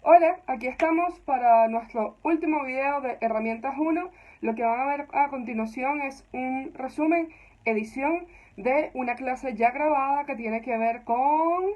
Hola, aquí estamos para nuestro último video de Herramientas 1. Lo que van a ver a continuación es un resumen, edición de una clase ya grabada que tiene que ver con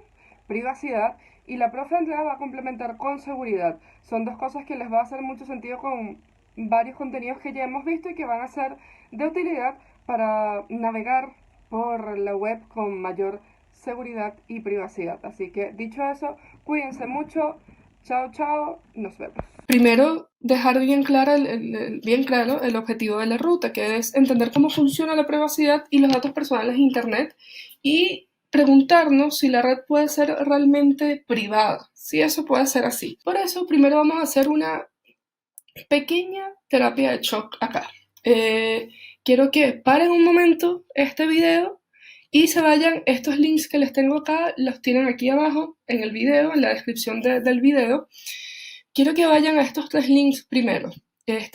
privacidad y la profe Andrea va a complementar con seguridad. Son dos cosas que les va a hacer mucho sentido con varios contenidos que ya hemos visto y que van a ser de utilidad para navegar por la web con mayor seguridad y privacidad. Así que dicho eso, cuídense mucho. Chao, chao, nos vemos. Primero, dejar bien claro el objetivo de la ruta, que es entender cómo funciona la privacidad y los datos personales de Internet y preguntarnos si la red puede ser realmente privada, si eso puede ser así. Por eso, primero vamos a hacer una pequeña terapia de shock acá. Quiero que paren un momento este video y se vayan. Estos links que les tengo acá, los tienen aquí abajo en el video, en la descripción del video. Quiero que vayan a estos tres links primero.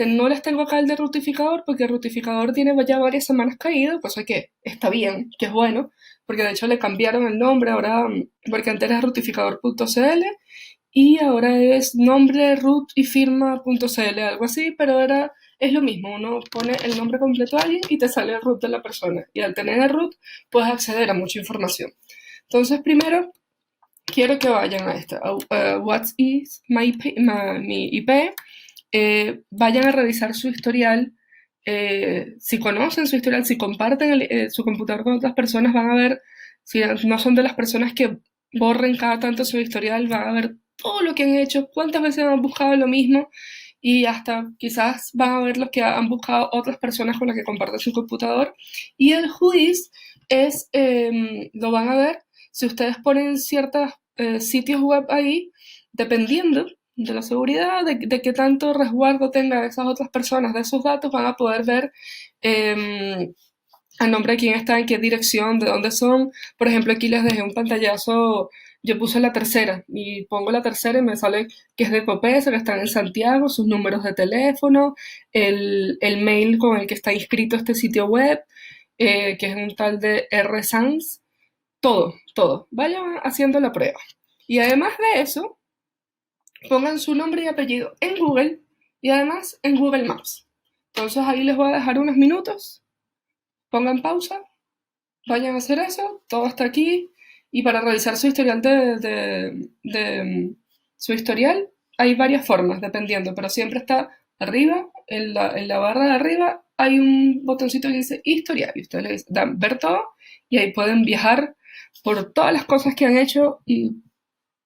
No les tengo acá el de Rutificador porque el Rutificador tiene ya varias semanas caído, cosa que está bien, que es bueno, porque de hecho le cambiaron el nombre ahora, porque antes era rutificador.cl y ahora es nombre root y firma.cl, algo así, pero es lo mismo, uno pone el nombre completo a alguien y te sale el root de la persona, y al tener el root puedes acceder a mucha información. Entonces primero quiero que vayan a esta, what is mi IP, vayan a revisar su historial, si conocen su historial, si comparten su computador con otras personas, van a ver, si no son de las personas que borren cada tanto su historial, van a ver todo lo que han hecho, cuántas veces han buscado lo mismo y hasta quizás van a ver lo que han buscado otras personas con las que comparten su computador. Y el juiz lo van a ver si ustedes ponen ciertos sitios web ahí, dependiendo de la seguridad, de qué tanto resguardo tengan esas otras personas de esos datos, van a poder ver a nombre de quién está, en qué dirección, de dónde son. Por ejemplo, aquí les dejé un pantallazo, yo puse la tercera y pongo la tercera y me sale que es de Copesa, que están en Santiago, sus números de teléfono, el mail con el que está inscrito este sitio web, que es un tal de RSANS, todo. Vayan haciendo la prueba. Y además de eso, pongan su nombre y apellido en Google y además en Google Maps. Entonces ahí les voy a dejar unos minutos, pongan pausa, vayan a hacer eso, todo está aquí. Y para revisar su historial su historial, hay varias formas, dependiendo, pero siempre está arriba, en la barra de arriba, hay un botoncito que dice historial, y ustedes le dan ver todo, y ahí pueden viajar por todas las cosas que han hecho y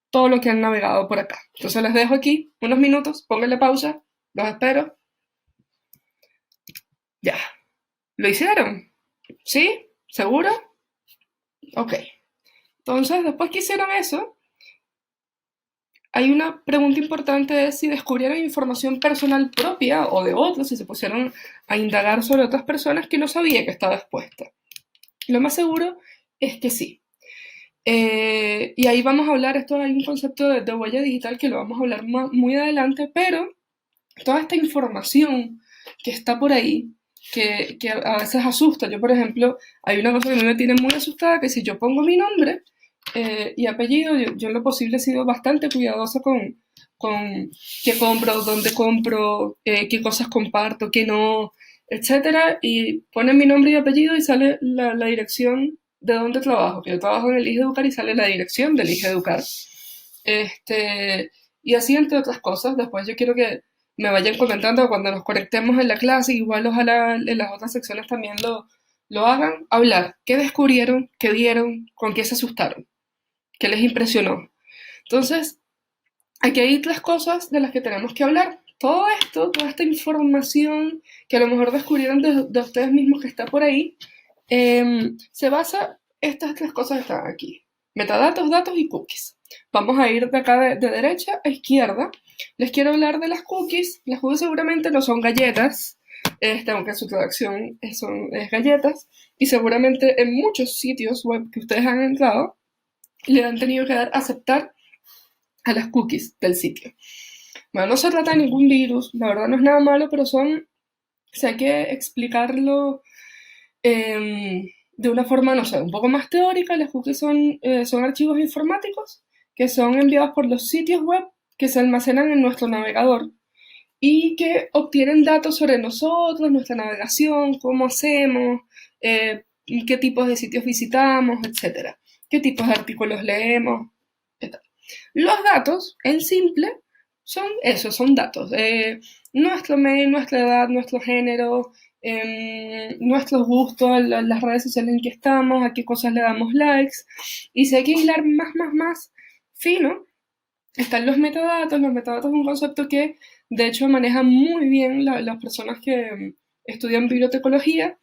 todo lo que han navegado por acá. Entonces les dejo aquí unos minutos, pónganle pausa, los espero. Ya. ¿Lo hicieron? ¿Sí? ¿Seguro? Ok. Entonces, después que hicieron eso, hay una pregunta importante de si descubrieron información personal propia o de otros, si se pusieron a indagar sobre otras personas que no sabía que estaba expuesta. Lo más seguro es que sí. Y ahí vamos a hablar, esto hay un concepto de huella digital que lo vamos a hablar muy adelante, pero toda esta información que está por ahí, que a veces asusta. Yo, por ejemplo, hay una cosa que a mí me tiene muy asustada, que si yo pongo mi nombre y apellido, yo en lo posible he sido bastante cuidadosa con qué compro, dónde compro, qué cosas comparto, qué no, etcétera, y ponen mi nombre y apellido y sale la dirección de dónde trabajo, que yo trabajo en el Educar y sale la dirección del Educar. Y así entre otras cosas, después yo quiero que me vayan comentando cuando nos conectemos en la clase, igual ojalá en las otras secciones también lo hagan, hablar, qué descubrieron, qué vieron, con qué se asustaron, qué les impresionó. Entonces, aquí hay tres cosas de las que tenemos que hablar. Todo esto, toda esta información que a lo mejor descubrieron de ustedes mismos que está por ahí, se basa, estas tres cosas están aquí. Metadatos, datos y cookies. Vamos a ir de acá de derecha a izquierda. Les quiero hablar de las cookies. Las cookies seguramente no son galletas, aunque su traducción es galletas. Y seguramente en muchos sitios web que ustedes han entrado, le han tenido que dar aceptar a las cookies del sitio. Bueno, no se trata de ningún virus, la verdad no es nada malo, pero si hay que explicarlo de una forma, no sé, un poco más teórica. Las cookies son archivos informáticos que son enviados por los sitios web que se almacenan en nuestro navegador y que obtienen datos sobre nosotros, nuestra navegación, cómo hacemos, eh, qué tipos de sitios visitamos, etcétera, qué tipos de artículos leemos, etc. Los datos, en simple, son eso, son datos. Nuestro mail, nuestra edad, nuestro género, nuestros gustos, las redes sociales en que estamos, a qué cosas le damos likes. Y si hay que hilar más fino, están los metadatos. Los metadatos es un concepto que de hecho manejan muy bien las personas que estudian bibliotecología.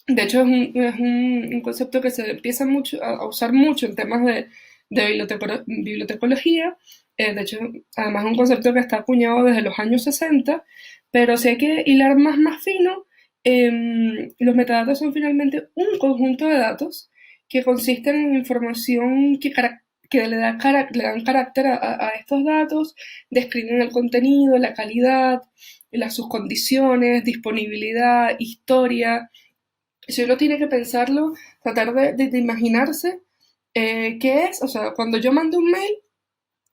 De hecho es un concepto que se empieza mucho, a usar mucho en temas de bibliotecología. De hecho, además es un concepto que está acuñado desde los años 60, pero si hay que hilar más fino, los metadatos son finalmente un conjunto de datos que consisten en información que le dan carácter a estos datos, describen el contenido, la calidad, sus condiciones, disponibilidad, historia. Si uno tiene que pensarlo, tratar de imaginarse qué es, o sea, cuando yo mando un mail,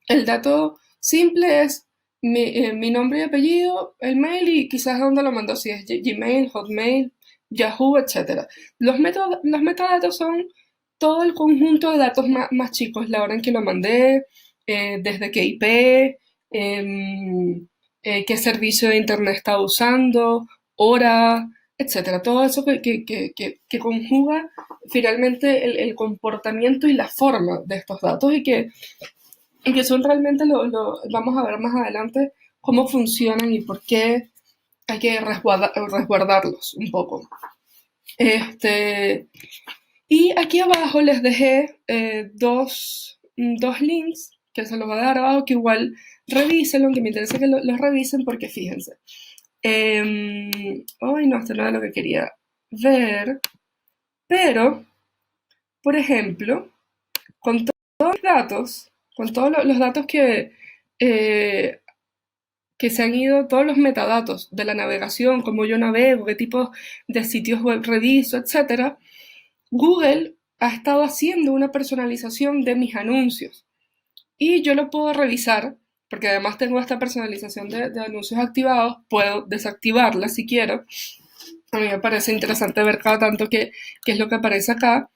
el dato simple es mi nombre y apellido, el mail y quizás dónde lo mandó, si es Gmail, Hotmail, Yahoo, etcétera. Los metadatos son todo el conjunto de datos más chicos, la hora en que lo mandé, desde qué IP, qué servicio de internet estaba usando, hora, etcétera. Todo eso que conjuga finalmente el comportamiento y la forma de estos datos y que son realmente vamos a ver más adelante cómo funcionan y por qué hay que resguardarlos un poco. Y aquí abajo les dejé dos links que se los voy a dar abajo, que igual revisen, aunque me interesa que los revisen porque fíjense. Ay, no, esto no era lo que quería ver, pero, por ejemplo, con todos los datos, con todos los datos eh, que se han ido, todos los metadatos de la navegación, cómo yo navego, qué tipo de sitios web reviso, etcétera, Google ha estado haciendo una personalización de mis anuncios y yo lo puedo revisar porque además tengo esta personalización de anuncios activados, puedo desactivarla si quiero. A mí me parece interesante ver cada tanto qué es lo que aparece acá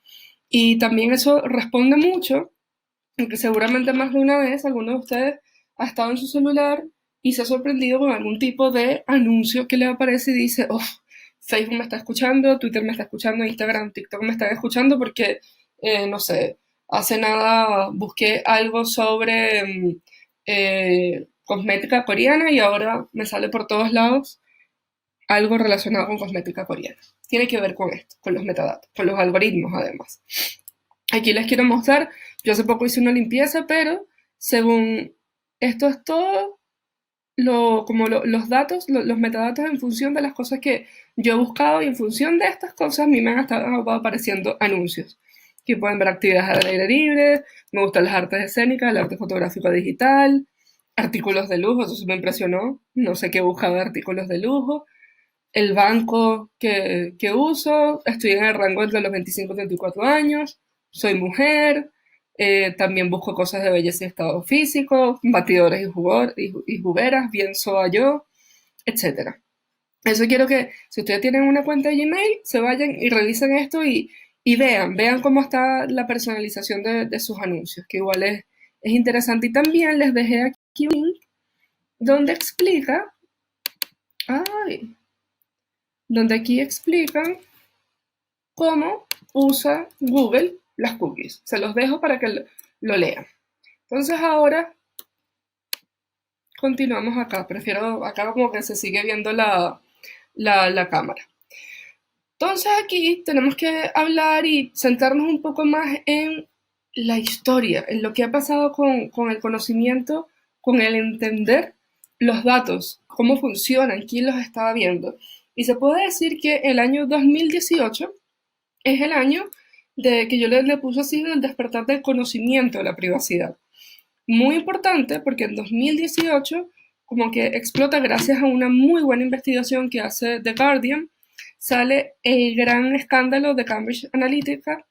y también eso responde mucho, aunque seguramente más de una vez alguno de ustedes ha estado en su celular y se ha sorprendido con algún tipo de anuncio que le aparece y dice, oh, Facebook me está escuchando, Twitter me está escuchando, Instagram, TikTok me están escuchando porque, no sé, hace nada busqué algo sobre cosmética coreana y ahora me sale por todos lados algo relacionado con cosmética coreana. Tiene que ver con esto, con los metadatos, con los algoritmos además. Aquí les quiero mostrar, yo hace poco hice una limpieza, pero según esto es todo, los datos, los metadatos en función de las cosas que yo he buscado y en función de estas cosas a mí me han estado apareciendo anuncios. Aquí pueden ver actividades al aire libre, me gustan las artes escénicas, el arte fotográfico digital, artículos de lujo, eso sí me impresionó, no sé qué buscaba de artículos de lujo, el banco que uso, estoy en el rango entre los 25 y 34 años, soy mujer, también busco cosas de belleza y estado físico, batidores y jugueras, bien soa yo, etcétera. Eso quiero que, si ustedes tienen una cuenta de Gmail, se vayan y revisen esto y vean cómo está la personalización de sus anuncios, que igual es interesante. Y también les dejé aquí un link donde explica, ay, donde aquí explican cómo usa Google las cookies. Se los dejo para que lo lean. Entonces ahora continuamos acá. Prefiero acá como que se sigue viendo la cámara. Entonces aquí tenemos que hablar y centrarnos un poco más en la historia, en lo que ha pasado con el conocimiento, con el entender los datos, cómo funcionan, quién los estaba viendo. Y se puede decir que el año 2018 es el año de que yo le puse así del despertar del conocimiento de la privacidad. Muy importante porque en 2018 como que explota gracias a una muy buena investigación que hace The Guardian, sale el gran escándalo de Cambridge Analytica,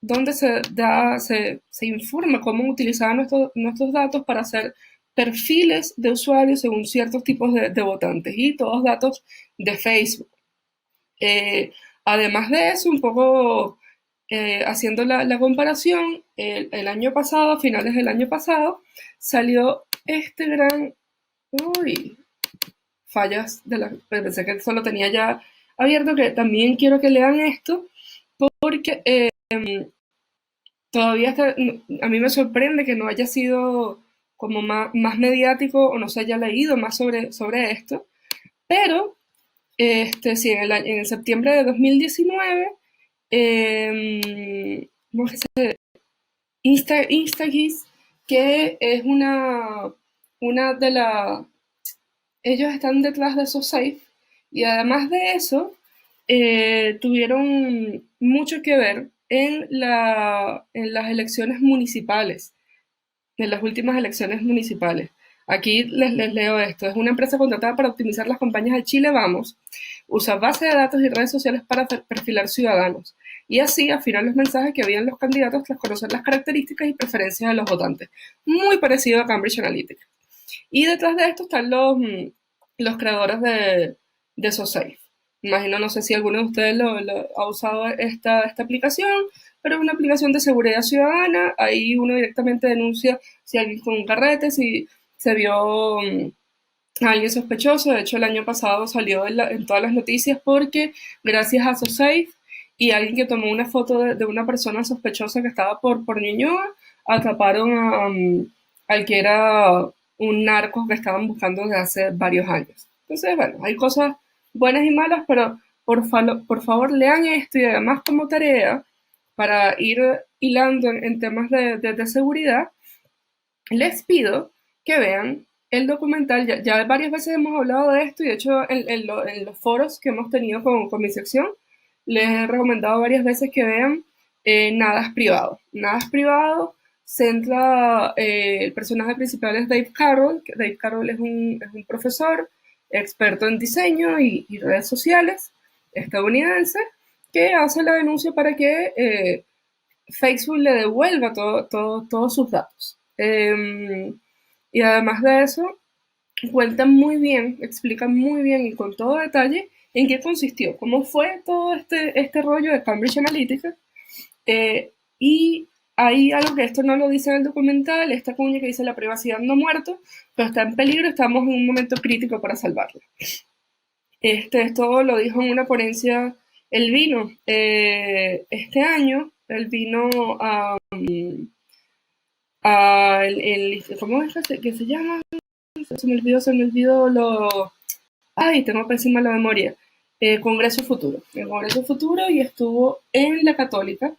donde se informa cómo utilizar nuestros datos para hacer perfiles de usuarios según ciertos tipos de votantes y todos datos de Facebook. Eh, Además de eso, un poco haciendo la comparación, el año pasado, a finales del año pasado, salió este gran... Uy, fallas de la... Pensé que esto lo tenía ya abierto, que también quiero que lean esto, porque todavía a mí me sorprende que no haya sido como más mediático o no se haya leído más sobre esto, pero sí, en septiembre de 2019, ¿cómo es que InstaKeys, que es una de las... Ellos están detrás de SoSafe y además de eso, tuvieron mucho que ver en las elecciones municipales, en las últimas elecciones municipales. Aquí les leo esto. Es una empresa contratada para optimizar las campañas de Chile Vamos. Usa base de datos y redes sociales para perfilar ciudadanos y así afinar los mensajes que habían los candidatos tras conocer las características y preferencias de los votantes. Muy parecido a Cambridge Analytica. Y detrás de esto están los creadores de SoSafe. Imagino, no sé si alguno de ustedes ha usado esta aplicación, pero es una aplicación de seguridad ciudadana. Ahí uno directamente denuncia si alguien con un carrete, si se vio a alguien sospechoso. De hecho, el año pasado salió en todas las noticias porque gracias a SoSafe y alguien que tomó una foto de una persona sospechosa que estaba por Ñuñoa, atraparon al que era un narco que estaban buscando desde hace varios años. Entonces, bueno, hay cosas buenas y malas, pero por favor lean esto y además como tarea para ir hilando en temas de seguridad, les pido que vean el documental. Ya varias veces hemos hablado de esto y de hecho en los foros que hemos tenido con mi sección, les he recomendado varias veces que vean Nada es privado. Nada es privado centra, el personaje principal es Dave Carroll, que Dave Carroll es un profesor experto en diseño y redes sociales estadounidense que hace la denuncia para que Facebook le devuelva todos sus datos. Y además de eso, cuentan muy bien, explican muy bien y con todo detalle en qué consistió, cómo fue todo este rollo de Cambridge Analytica. Y hay algo que esto no lo dice en el documental, esta cuña que dice la privacidad no ha muerto, pero está en peligro, estamos en un momento crítico para salvarla. Esto lo dijo en una ponencia, él vino este año, él vino ¿cómo es que se llama? Se me olvidó ay, tengo pésima la memoria. Congreso Futuro, el Congreso Futuro, y estuvo en la Católica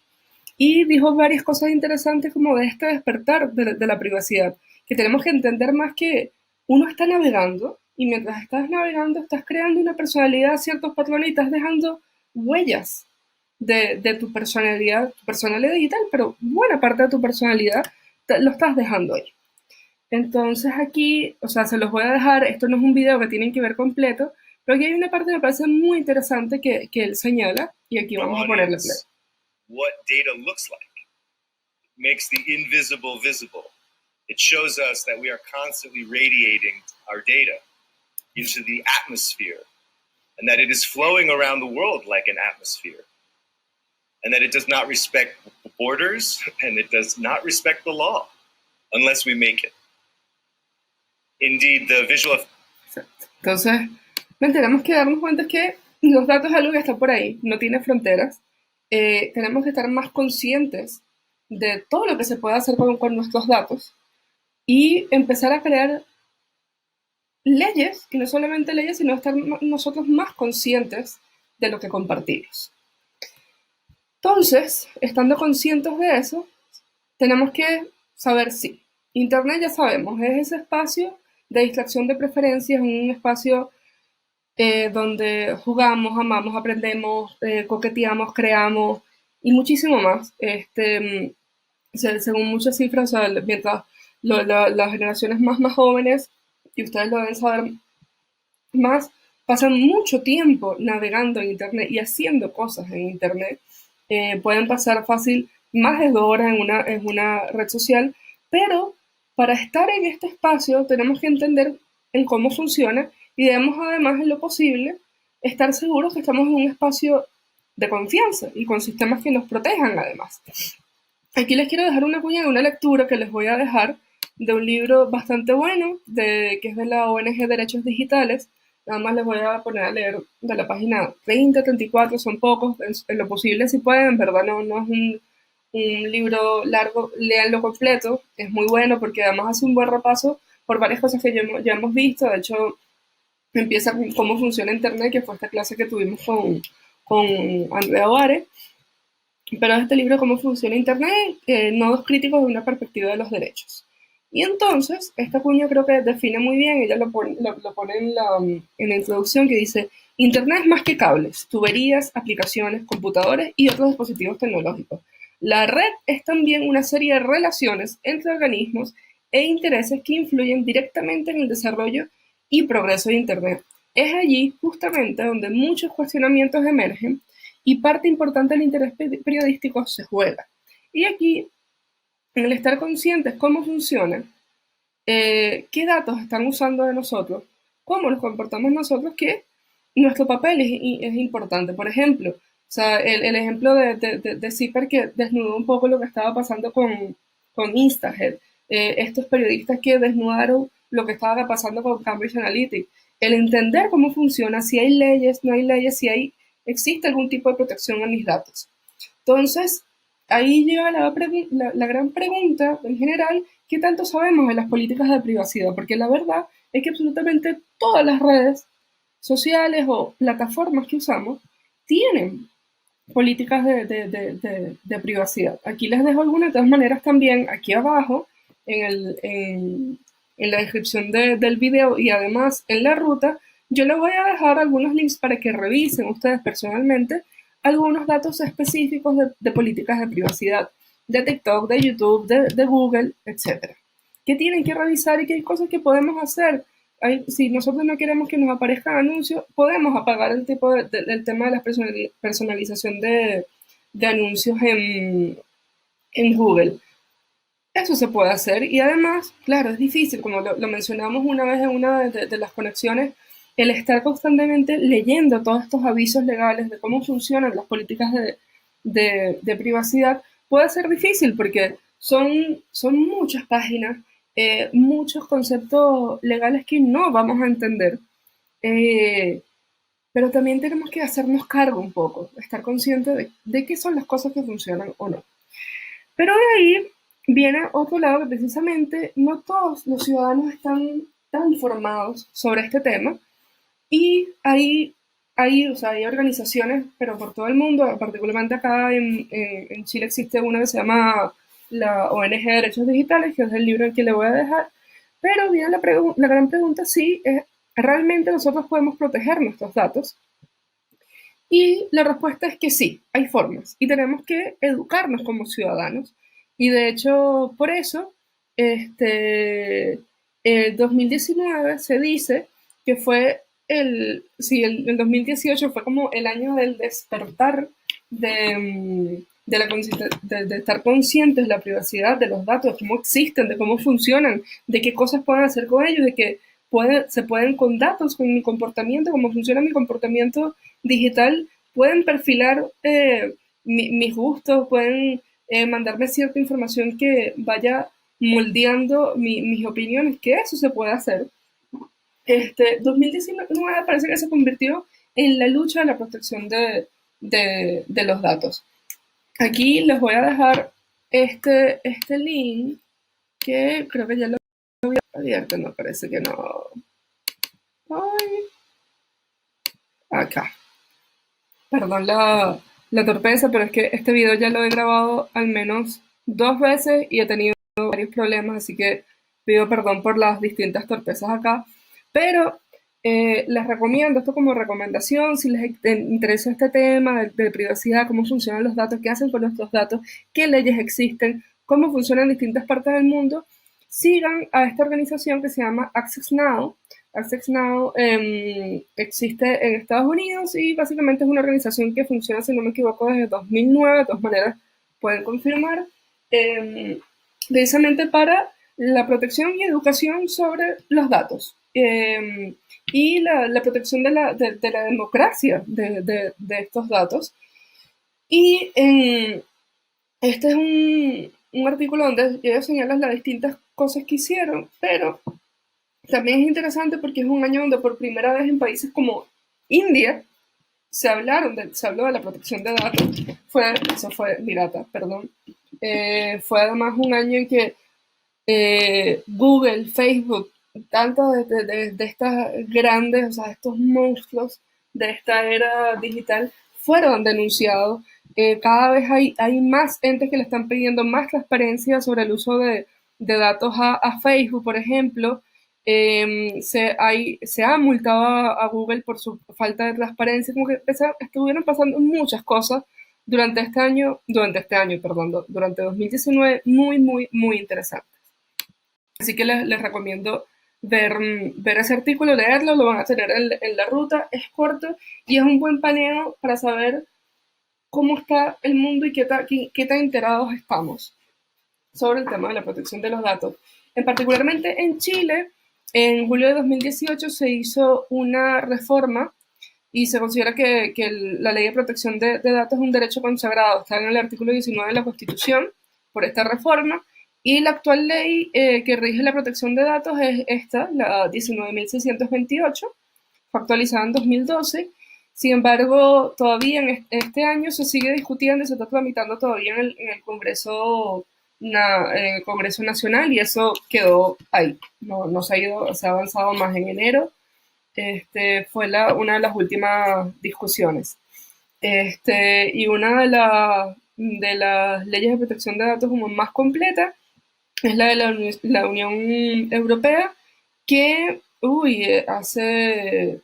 y dijo varias cosas interesantes como de este despertar de la privacidad, que tenemos que entender más que uno está navegando y mientras estás navegando estás creando una personalidad, ciertos patrones y estás dejando huellas de tu personalidad digital, pero buena parte de tu personalidad lo estás dejando ahí. Entonces aquí, o sea, se los voy a dejar, esto no es un video que tienen que ver completo, pero aquí hay una parte que me parece muy interesante que él señala, y aquí vamos a ponerle play. What data looks like. It makes the invisible visible. It shows us that we are constantly radiating our data into the atmosphere and that it is flowing around the world like an atmosphere and that it does not respect borders and it does not respect the law unless we make it. Indeed, the visual... Entonces, tenemos que darnos cuenta que los datos es algo que está por ahí, no tiene fronteras. Tenemos que estar más conscientes de todo lo que se puede hacer con nuestros datos y empezar a crear leyes, que no solamente leyes, sino estar nosotros más conscientes de lo que compartimos. Entonces, estando conscientes de eso, tenemos que saber si Internet, ya sabemos, es ese espacio de distracción de preferencias, un espacio donde jugamos, amamos, aprendemos, coqueteamos, creamos y muchísimo más. Según muchas cifras, o sea, mientras las generaciones más jóvenes, y ustedes lo deben saber más, pasan mucho tiempo navegando en Internet y haciendo cosas en Internet. Pueden pasar fácil más de 2 horas en una red social, pero para estar en este espacio tenemos que entender el cómo funciona y debemos además en lo posible estar seguros que estamos en un espacio de confianza y con sistemas que nos protejan además. Aquí les quiero dejar una cuña de una lectura que les voy a dejar de un libro bastante bueno, que es de la ONG Derechos Digitales. Nada más les voy a poner a leer de la página 30, 34, son pocos, en lo posible si pueden, en verdad no es un libro largo, léanlo completo, es muy bueno porque además hace un buen repaso por varias cosas que ya hemos visto. De hecho, empieza con cómo funciona Internet, que fue esta clase que tuvimos con Andrea Oare, pero este libro, cómo funciona Internet, nodos críticos de una perspectiva de los derechos. Y entonces, esta cuña creo que define muy bien, ella lo pone en la introducción, que dice: Internet es más que cables, tuberías, aplicaciones, computadores y otros dispositivos tecnológicos. La red es también una serie de relaciones entre organismos e intereses que influyen directamente en el desarrollo y progreso de Internet. Es allí justamente donde muchos cuestionamientos emergen y parte importante del interés periodístico se juega. Y aquí, en el estar conscientes cómo funciona, qué datos están usando de nosotros, cómo nos comportamos nosotros, que nuestro papel es importante. Por ejemplo, o sea, el ejemplo de Zipper, que desnudó un poco lo que estaba pasando con Instahead, estos periodistas que desnudaron lo que estaba pasando con Cambridge Analytica, el entender cómo funciona, si hay leyes, no hay leyes, si existe algún tipo de protección a mis datos. Entonces, ahí llega la gran pregunta en general: ¿qué tanto sabemos de las políticas de privacidad? Porque la verdad es que absolutamente todas las redes sociales o plataformas que usamos tienen políticas de privacidad. Aquí les dejo algunas, de todas maneras también aquí abajo en la descripción del video, y además en la ruta, yo les voy a dejar algunos links para que revisen ustedes personalmente algunos datos específicos de políticas de privacidad de TikTok, de YouTube, de Google, etcétera. ¿Qué tienen que revisar y qué cosas que podemos hacer? Si nosotros no queremos que nos aparezcan anuncios, podemos apagar el tema de la personalización de anuncios en Google. Eso se puede hacer, y además, claro, es difícil, como lo mencionamos una vez en una de las conexiones, el estar constantemente leyendo todos estos avisos legales de cómo funcionan las políticas de privacidad puede ser difícil porque son muchas páginas, muchos conceptos legales que no vamos a entender. Eh, pero también tenemos que hacernos cargo un poco, estar conscientes de qué son las cosas que funcionan o no. Pero de ahí viene otro lado, que precisamente no todos los ciudadanos están tan informados sobre este tema, y o sea, hay organizaciones, pero por todo el mundo, particularmente acá en Chile existe una que se llama la ONG Derechos Digitales, que es el libro que le voy a dejar. Pero viene la gran pregunta: si realmente nosotros podemos proteger nuestros datos. Y la respuesta es que sí, hay formas y tenemos que educarnos como ciudadanos. Y de hecho, por eso, este, 2019 se dice que fue el 2018 fue como el año del despertar de estar conscientes de la privacidad, de los datos, de cómo existen, de cómo funcionan, de qué cosas pueden hacer con ellos, de que se pueden con datos, con mi comportamiento, cómo funciona mi comportamiento digital, pueden perfilar mis gustos, pueden mandarme cierta información que vaya moldeando mis opiniones, que eso se puede hacer. 2019 parece que se convirtió en la lucha de la protección de los datos. Aquí les voy a dejar este link, que creo que ya lo había abierto, no, parece que no. Ay, acá. Perdón la torpeza, pero es que este video ya lo he grabado al menos 2 veces y he tenido varios problemas, así que pido perdón por las distintas torpezas acá. Pero les recomiendo esto como recomendación: si les interesa este tema de privacidad, cómo funcionan los datos, qué hacen con nuestros datos, qué leyes existen, cómo funcionan en distintas partes del mundo, sigan a esta organización que se llama Access Now. Access Now existe en Estados Unidos y básicamente es una organización que funciona, si no me equivoco, desde 2009, de todas maneras pueden confirmar, precisamente para la protección y educación sobre los datos. Y la protección de la democracia de estos datos. Y este es un artículo donde ellos señalan las distintas cosas que hicieron, pero también es interesante porque es un año donde por primera vez en países como India se habló de la protección de datos. Eso fue Virata, perdón. Fue además un año en que Google, Facebook, tantas de estas grandes, o sea, estos monstruos de esta era digital fueron denunciados. Cada vez hay más entes que le están pidiendo más transparencia sobre el uso de datos a Facebook, por ejemplo. Se ha multado a Google por su falta de transparencia, como que estuvieron pasando muchas cosas durante 2019, muy, muy, muy interesantes. Así que les recomiendo ver ese artículo, leerlo, lo van a tener en la ruta, es corto y es un buen paneo para saber cómo está el mundo y qué tan enterados estamos sobre el tema de la protección de los datos. Particularmente en Chile, en julio de 2018 se hizo una reforma y se considera que la ley de protección de datos es un derecho consagrado. Está en el artículo 19 de la Constitución por esta reforma. Y la actual ley que rige la protección de datos es esta, la 19.628, fue actualizada en 2012. Sin embargo, todavía en este año se sigue discutiendo y se está tramitando todavía en el Congreso Nacional y eso quedó ahí. No se ha ido, se ha avanzado más en enero. Fue una de las últimas discusiones. Y una de las leyes de protección de datos como más completa es la de la Unión Europea, que hace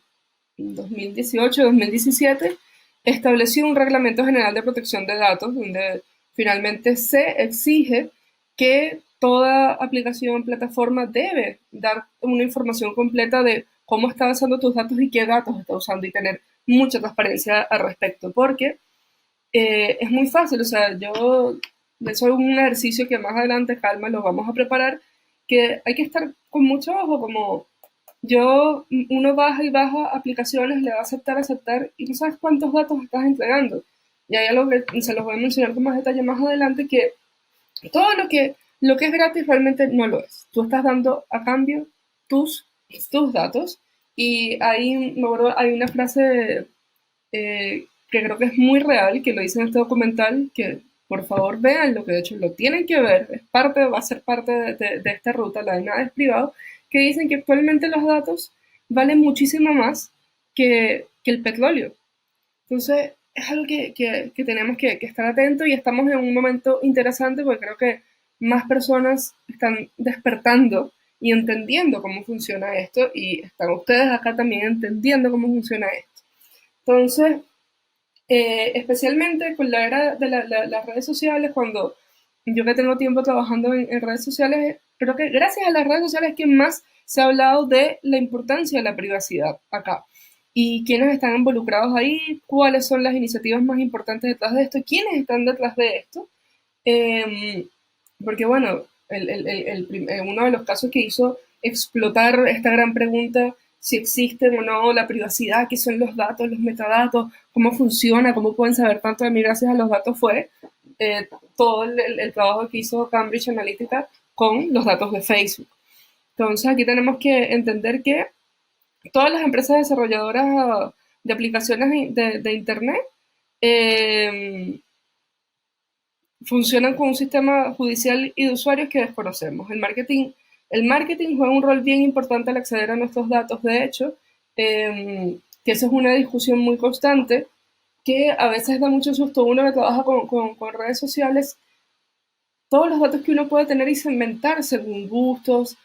2018-2017 estableció un reglamento general de protección de datos donde finalmente se exige que toda aplicación, plataforma debe dar una información completa de cómo está usando tus datos y qué datos está usando y tener mucha transparencia al respecto, porque es muy fácil, o sea, eso es un ejercicio que más adelante, calma, lo vamos a preparar, que hay que estar con mucho ojo, como uno baja y baja aplicaciones, le va a aceptar, y no sabes cuántos datos estás entregando. Y hay algo que se los voy a mencionar con más detalle más adelante, que todo lo que es gratis realmente no lo es. Tú estás dando a cambio tus datos, y hay una frase que creo que es muy real, que lo dice en este documental, que por favor vean lo que de hecho lo tienen que ver, va a ser parte de esta ruta, la de nada es privado, que dicen que actualmente los datos valen muchísimo más que el petróleo. Entonces, es algo que tenemos que estar atentos y estamos en un momento interesante porque creo que más personas están despertando y entendiendo cómo funciona esto y están ustedes acá también entendiendo cómo funciona esto. Entonces, especialmente con la era de las redes sociales, cuando yo que tengo tiempo trabajando en redes sociales, creo que gracias a las redes sociales es que más se ha hablado de la importancia de la privacidad acá. Y quiénes están involucrados ahí, cuáles son las iniciativas más importantes detrás de esto, quiénes están detrás de esto. Porque bueno, uno de los casos que hizo explotar esta gran pregunta, si existen o no la privacidad, qué son los datos, los metadatos, cómo funciona, cómo pueden saber tanto de mí gracias a los datos, fue todo el trabajo que hizo Cambridge Analytica con los datos de Facebook. Entonces aquí tenemos que entender que todas las empresas desarrolladoras de aplicaciones de Internet funcionan con un sistema judicial y de usuarios que desconocemos. El marketing juega un rol bien importante al acceder a nuestros datos, de hecho, que esa es una discusión muy constante, que a veces da mucho susto. Uno que trabaja con redes sociales, todos los datos que uno puede tener y segmentar según gustos,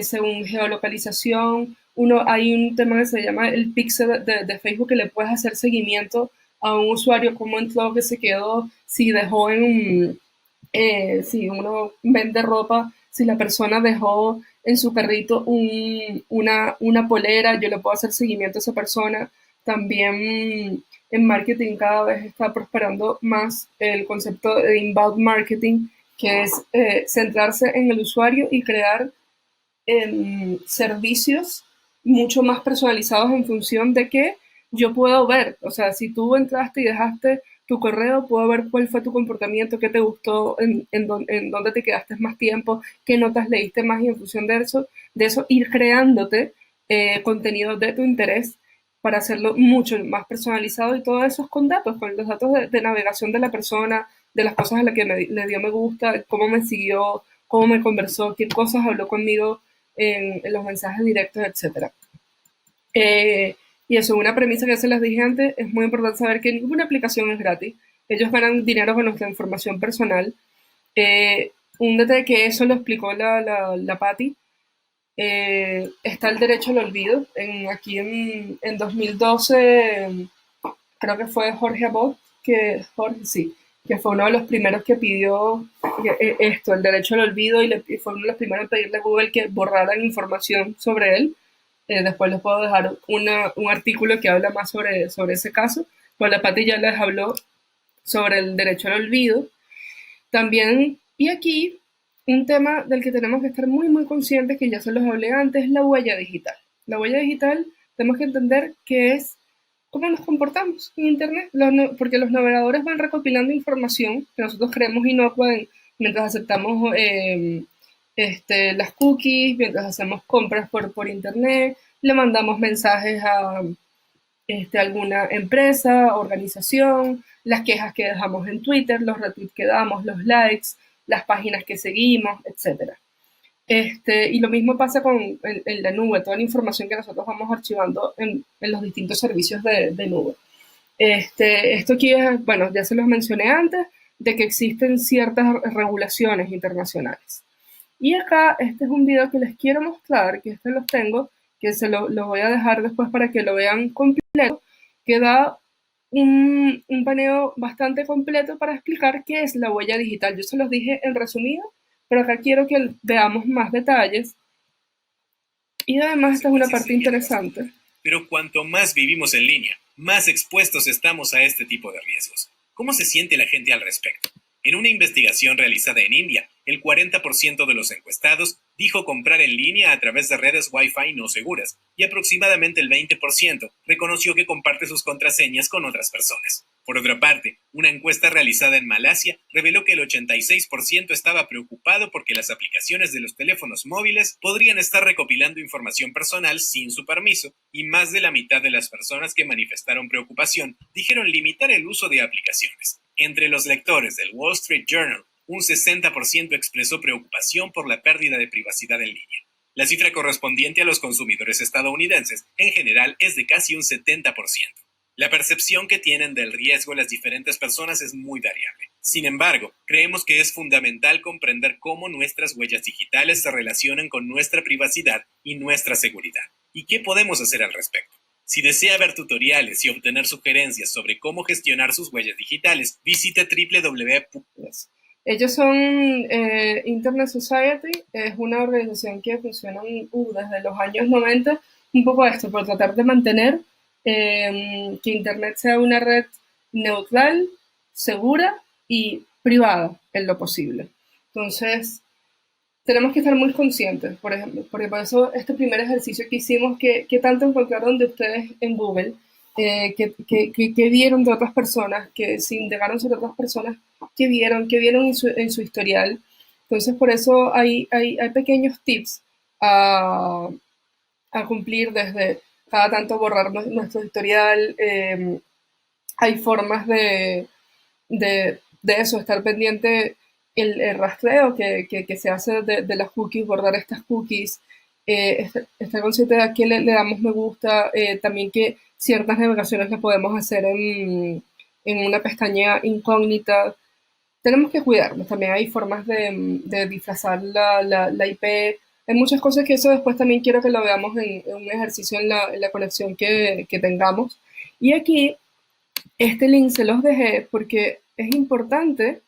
según geolocalización. Hay un tema que se llama el pixel de Facebook, que le puedes hacer seguimiento a un usuario, cómo entró, que se quedó, si dejó si uno vende ropa, si la persona dejó en su carrito una polera, yo le puedo hacer seguimiento a esa persona. También en marketing cada vez está prosperando más el concepto de inbound marketing, que es centrarse en el usuario y crear servicios mucho más personalizados en función de que yo puedo ver, o sea, si tú entraste y dejaste tu correo, puedo ver cuál fue tu comportamiento, qué te gustó, en dónde te quedaste más tiempo, qué notas leíste más y en función de eso ir creándote contenido de tu interés para hacerlo mucho más personalizado y todo eso es con los datos de navegación de la persona, de las cosas a las que le dio me gusta, cómo me siguió, cómo me conversó, qué cosas habló conmigo en los mensajes directos, etcétera. Y eso, una premisa que ya se les dije antes, es muy importante saber que ninguna aplicación es gratis. Ellos ganan dinero con nuestra información personal. Un detalle que eso lo explicó la Patti, está el derecho al olvido. Aquí en 2012, creo que fue Jorge Abot, que fue uno de los primeros que pidió esto, el derecho al olvido, y fue uno de los primeros en pedirle a Google que borraran información sobre él. Después les puedo dejar un artículo que habla más sobre ese caso. Pues la Pati ya les habló sobre el derecho al olvido. También, y aquí, un tema del que tenemos que estar muy, muy conscientes, que ya se los hablé antes, es la huella digital. La huella digital tenemos que entender que es cómo nos comportamos en Internet, porque los navegadores van recopilando información que nosotros creemos inocua mientras aceptamos las cookies, mientras hacemos compras por Internet, le mandamos mensajes a alguna empresa, organización, las quejas que dejamos en Twitter, los retweets que damos, los likes, las páginas que seguimos, etcétera. Y lo mismo pasa en la nube, toda la información que nosotros vamos archivando en los distintos servicios de nube. Esto aquí es, bueno, ya se los mencioné antes, de que existen ciertas regulaciones internacionales. Y acá, este es un video que les quiero mostrar, que los tengo, que lo voy a dejar después para que lo vean completo, que da un paneo bastante completo para explicar qué es la huella digital. Yo se los dije en resumido, pero acá quiero que veamos más detalles. Y además esta es una parte interesante. Pero cuanto más vivimos en línea, más expuestos estamos a este tipo de riesgos. ¿Cómo se siente la gente al respecto? En una investigación realizada en India, el 40% de los encuestados dijo comprar en línea a través de redes Wi-Fi no seguras y aproximadamente el 20% reconoció que comparte sus contraseñas con otras personas. Por otra parte, una encuesta realizada en Malasia reveló que el 86% estaba preocupado porque las aplicaciones de los teléfonos móviles podrían estar recopilando información personal sin su permiso, y más de la mitad de las personas que manifestaron preocupación dijeron limitar el uso de aplicaciones. Entre los lectores del Wall Street Journal, un 60% expresó preocupación por la pérdida de privacidad en línea. La cifra correspondiente a los consumidores estadounidenses en general es de casi un 70%. La percepción que tienen del riesgo las diferentes personas es muy variable. Sin embargo, creemos que es fundamental comprender cómo nuestras huellas digitales se relacionan con nuestra privacidad y nuestra seguridad, y qué podemos hacer al respecto. Si desea ver tutoriales y obtener sugerencias sobre cómo gestionar sus huellas digitales, visite www. Ellos son Internet Society, es una organización que funciona desde los años 90, un poco esto, por tratar de mantener que Internet sea una red neutral, segura y privada en lo posible. Entonces, tenemos que estar muy conscientes, por ejemplo, porque por eso este primer ejercicio que hicimos, ¿qué tanto encontraron de ustedes en Google? ¿Qué vieron de otras personas? Que se indagaron sobre otras personas, ¿qué vieron en su historial? Entonces, por eso hay pequeños tips a cumplir desde cada tanto borrar nuestro historial. Hay formas de eso, estar pendiente el rastreo que se hace de las cookies, borrar estas cookies, estar consciente de a qué le damos me gusta, también que ciertas navegaciones las podemos hacer en una pestaña incógnita. Tenemos que cuidarnos, también hay formas de disfrazar la IP, hay muchas cosas que eso después también quiero que lo veamos en un ejercicio en la conexión que tengamos. Y aquí este link se los dejé porque es importante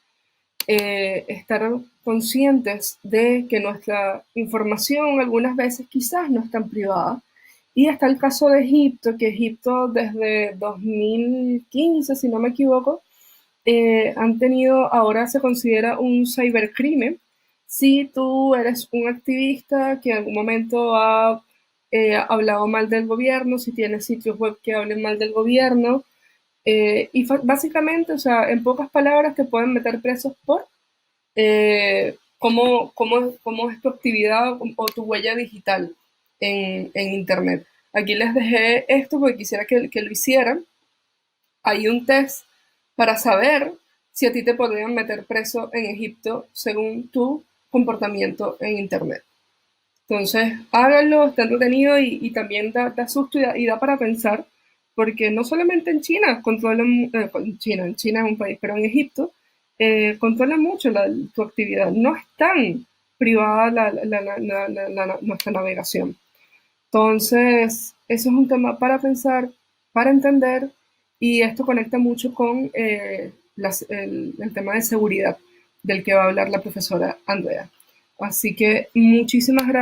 estar conscientes de que nuestra información algunas veces quizás no es tan privada Y está el caso de Egipto, que Egipto desde 2015, si no me equivoco, han tenido, ahora se considera un cibercrimen si tú eres un activista que en algún momento ha hablado mal del gobierno, si tienes sitios web que hablen mal del gobierno, y básicamente, o sea, en pocas palabras, te pueden meter presos por cómo es tu actividad o tu huella digital en Internet. Aquí les dejé esto porque quisiera que lo hicieran. Hay un test para saber si a ti te podrían meter preso en Egipto según tu comportamiento en Internet. Entonces, háganlo, está entretenido y también da susto y da para pensar, porque no solamente en China controlan, en China es un país, pero en Egipto controlan mucho tu actividad. No es tan privada nuestra navegación. Entonces, eso es un tema para pensar, para entender, y esto conecta mucho con el tema de seguridad del que va a hablar la profesora Andrea. Así que muchísimas gracias.